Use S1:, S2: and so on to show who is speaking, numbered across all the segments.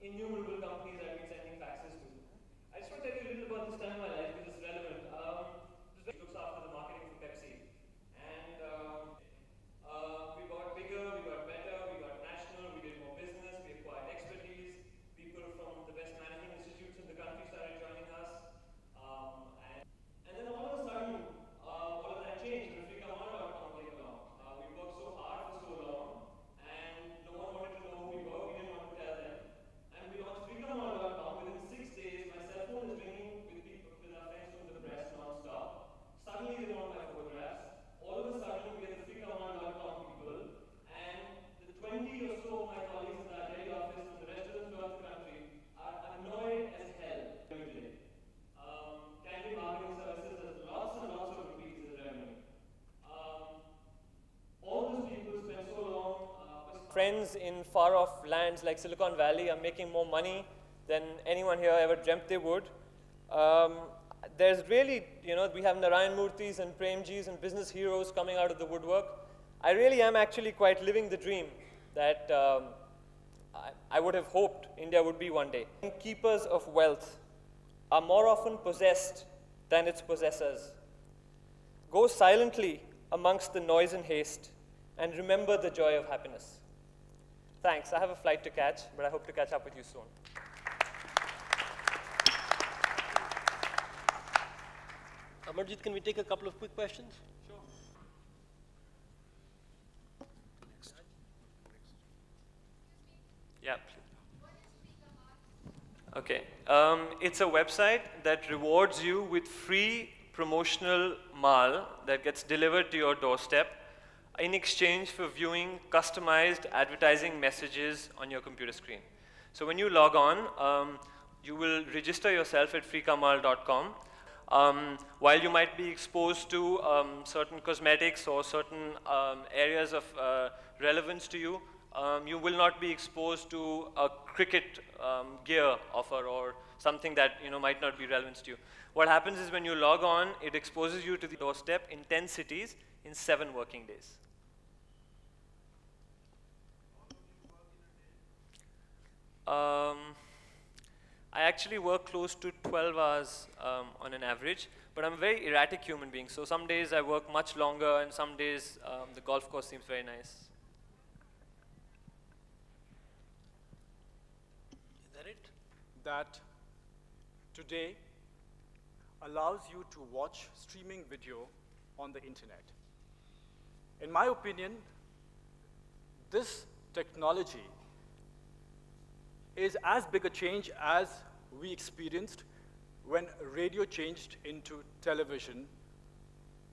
S1: innumerable companies I've been sending faxes to. I just want to tell you a little about this time in my life because it's relevant. This looks after the marketing for Pepsi. And we got bigger, we got better, we got national, we did more business, we acquired expertise. People from the best management institutes in the country started joining us. And then all of a sudden, all of that changed when freecommand.com came along. We worked so hard for so long, and no one wanted to know who we were, we didn't want to tell them. And we launched freecommand.com. Within 6 days, my cell phone is ringing with people, with our friends from the press non-stop. Suddenly they want my photographs. All of a sudden, we are the freecommand.com people, and the 20 or so of my colleagues in the Delhi office from the restaurants throughout the country are annoyed as hell today. Candid marketing services has lots and lots of rupees as revenue. All those people spend so long. Friends in far-off lands like Silicon Valley are making more money than anyone here ever dreamt they would. There's really, we have Narayan Murtis and Premjis and business heroes coming out of the woodwork. I really am actually quite living the dream that I would have hoped India would be one day. Keepers of wealth are more often possessed than its possessors. Go silently amongst the noise and haste and remember the joy of happiness. Thanks. I have a flight to catch, but I hope to catch up with you soon.
S2: Samarjeet, can we take a couple of quick questions?
S1: Sure. Yeah. Okay. It's a website that rewards you with free promotional mal that gets delivered to your doorstep in exchange for viewing customized advertising messages on your computer screen. So when you log on, you will register yourself at freekamal.com. While you might be exposed to certain cosmetics or certain areas of relevance to you, you will not be exposed to a cricket gear offer or something that might not be relevant to you. What happens is when you log on, it exposes you to the doorstep in 10 cities in 7 working days. I actually work close to 12 hours on an average, but I'm a very erratic human being. So some days I work much longer, and some days the golf course seems very nice.
S2: Is that it?
S3: That today allows you to watch streaming video on the internet. In my opinion, this technology is as big a change as we experienced when radio changed into television,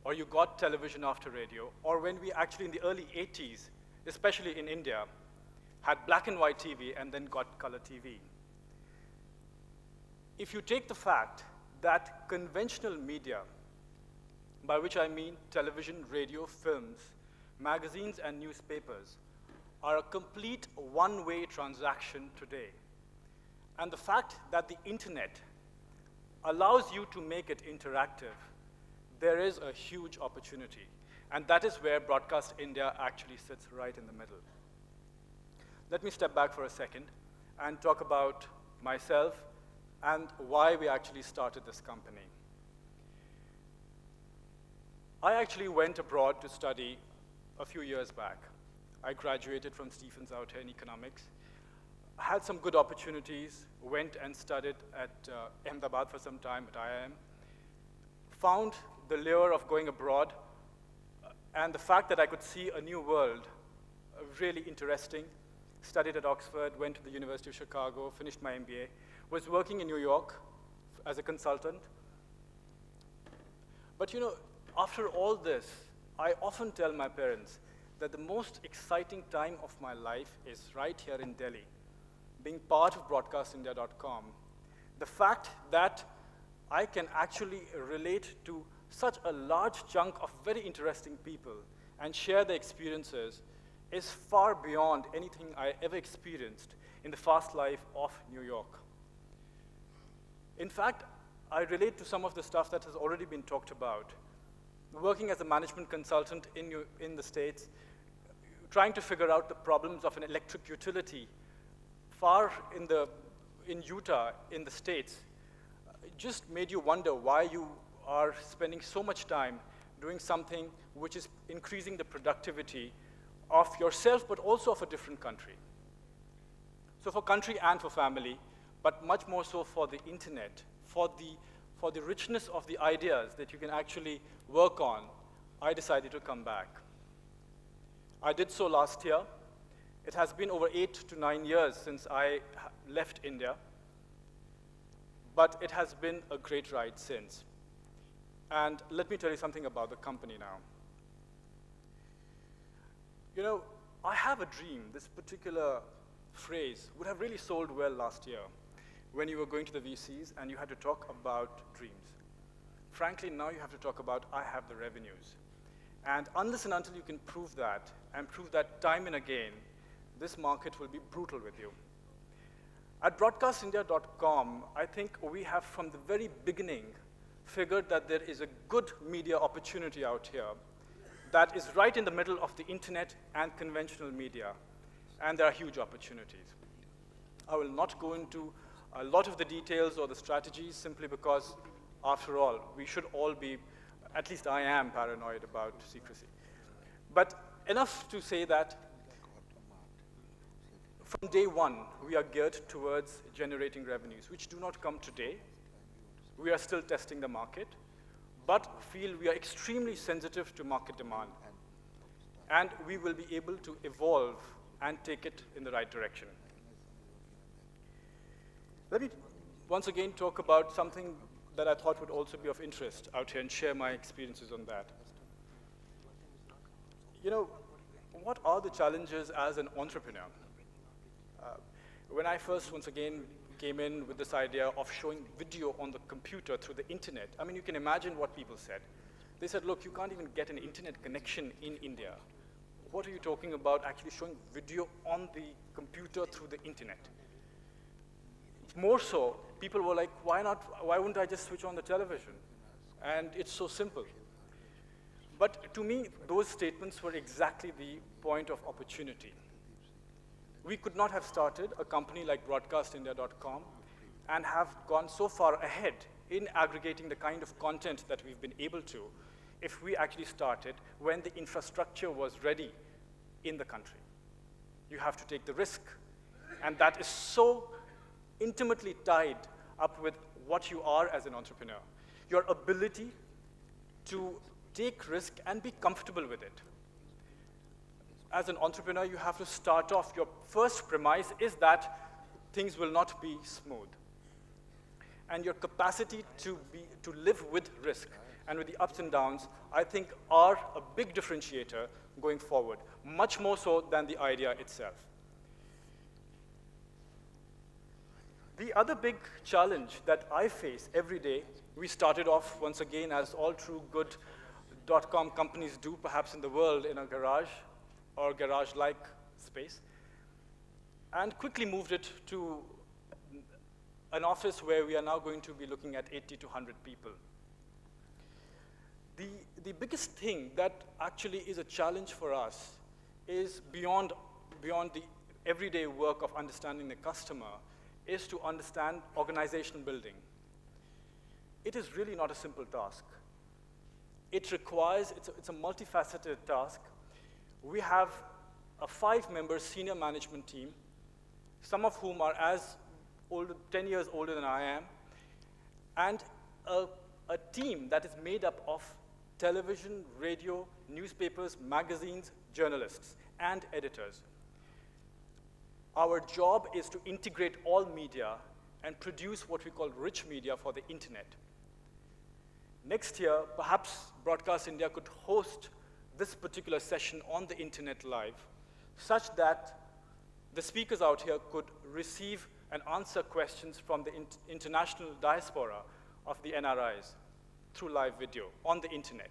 S3: or you got television after radio, or when we actually in the early 80s, especially in India, had black and white TV and then got color TV. If you take the fact that conventional media, by which I mean television, radio, films, magazines, and newspapers, are a complete one-way transaction today. And the fact that the internet allows you to make it interactive, there is a huge opportunity. And that is where Broadcast India actually sits right in the middle. Let me step back for a second and talk about myself and why we actually started this company. I actually went abroad to study a few years back. I graduated from Stephens out here in economics, had some good opportunities, went and studied at Ahmedabad for some time at IIM, found the lure of going abroad, and the fact that I could see a new world, really interesting. Studied at Oxford, went to the University of Chicago, finished my MBA, was working in New York as a consultant. But after all this, I often tell my parents that the most exciting time of my life is right here in Delhi, being part of BroadcastIndia.com. The fact that I can actually relate to such a large chunk of very interesting people and share their experiences is far beyond anything I ever experienced in the fast life of New York. In fact, I relate to some of the stuff that has already been talked about. Working as a management consultant in the States, trying to figure out the problems of an electric utility far in Utah, in the States, it just made you wonder why you are spending so much time doing something which is increasing the productivity of yourself, but also of a different country. So for country and for family, but much more so for the internet, for the richness of the ideas that you can actually work on, I decided to come back. I did so last year. It has been over 8 to 9 years since I left India, but it has been a great ride since. And let me tell you something about the company now. You know, I have a dream. This particular phrase would have really sold well last year when you were going to the VCs and you had to talk about dreams. Frankly, now you have to talk about, I have the revenues. And unless and until you can prove that, and prove that time and again, this market will be brutal with you. At broadcastindia.com, I think we have from the very beginning figured that there is a good media opportunity out here that is right in the middle of the internet and conventional media, and there are huge opportunities. I will not go into a lot of the details or the strategies simply because, after all, we should all be, at least I am, paranoid about secrecy. But enough to say that from day one, we are geared towards generating revenues, which do not come today. We are still testing the market, but feel we are extremely sensitive to market demand. And we will be able to evolve and take it in the right direction. Let me once again talk about something that I thought would also be of interest out here and share my experiences on that. You know, what are the challenges as an entrepreneur? When I first, once again, came in with this idea of showing video on the computer through the internet, I mean, you can imagine what people said. They said, look, you can't even get an internet connection in India. What are you talking about actually showing video on the computer through the internet? More so, people were like, why wouldn't I just switch on the television? And it's so simple. But to me, those statements were exactly the point of opportunity. We could not have started a company like broadcastindia.com and have gone so far ahead in aggregating the kind of content that we've been able to if we actually started when the infrastructure was ready in the country. You have to take the risk. And that is so intimately tied up with what you are as an entrepreneur. Your ability to take risk and be comfortable with it. As an entrepreneur, you have to start off. Your first premise is that things will not be smooth. And your capacity to live with risk and with the ups and downs, I think, are a big differentiator going forward, much more so than the idea itself. The other big challenge that I face every day, we started off, once again, as all true good .com companies do, perhaps in the world, in a garage or garage-like space, and quickly moved it to an office where we are now going to be looking at 80 to 100 people. The biggest thing that actually is a challenge for us is beyond the everyday work of understanding the customer, is to understand organization building. It is really not a simple task. It requires, it's a multifaceted task. We have a 5-member senior management team, some of whom are 10 years older than I am, and a team that is made up of television, radio, newspapers, magazines, journalists, and editors. Our job is to integrate all media and produce what we call rich media for the internet. Next year, perhaps Broadcast India could host this particular session on the internet live, such that the speakers out here could receive and answer questions from the international diaspora of the NRIs through live video on the internet.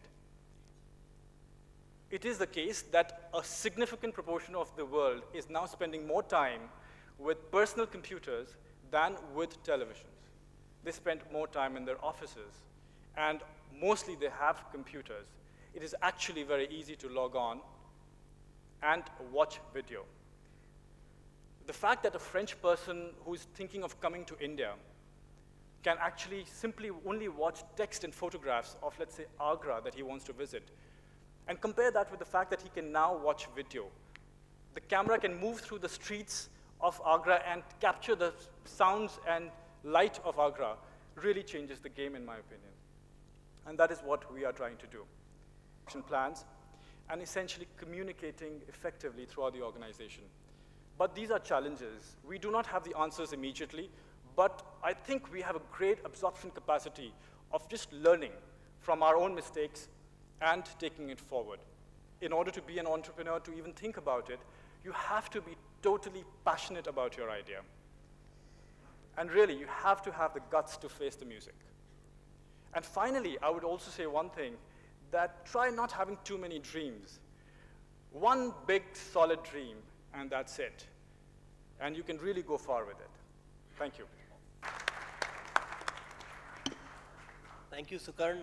S3: It is the case that a significant proportion of the world is now spending more time with personal computers than with televisions. They spend more time in their offices, and mostly they have computers. It is actually very easy to log on and watch video. the fact that a French person who is thinking of coming to India can actually simply only watch text and photographs of, let's say, Agra that he wants to visit, and compare that with the fact that he can now watch video. The camera can move through the streets of Agra and capture the sounds and light of Agra, really changes the game, in my opinion. And that is what we are trying to do. Action plans, and essentially communicating effectively throughout the organization. But these are challenges. We do not have the answers immediately, but I think we have a great absorption capacity of just learning from our own mistakes and taking it forward. In order to be an entrepreneur, to even think about it, you have to be totally passionate about your idea. And really, you have to have the guts to face the music. And finally, I would also say one thing, that try not having too many dreams. One big, solid dream, and that's it. And you can really go far with it. Thank you.
S2: Thank you, Sukarn.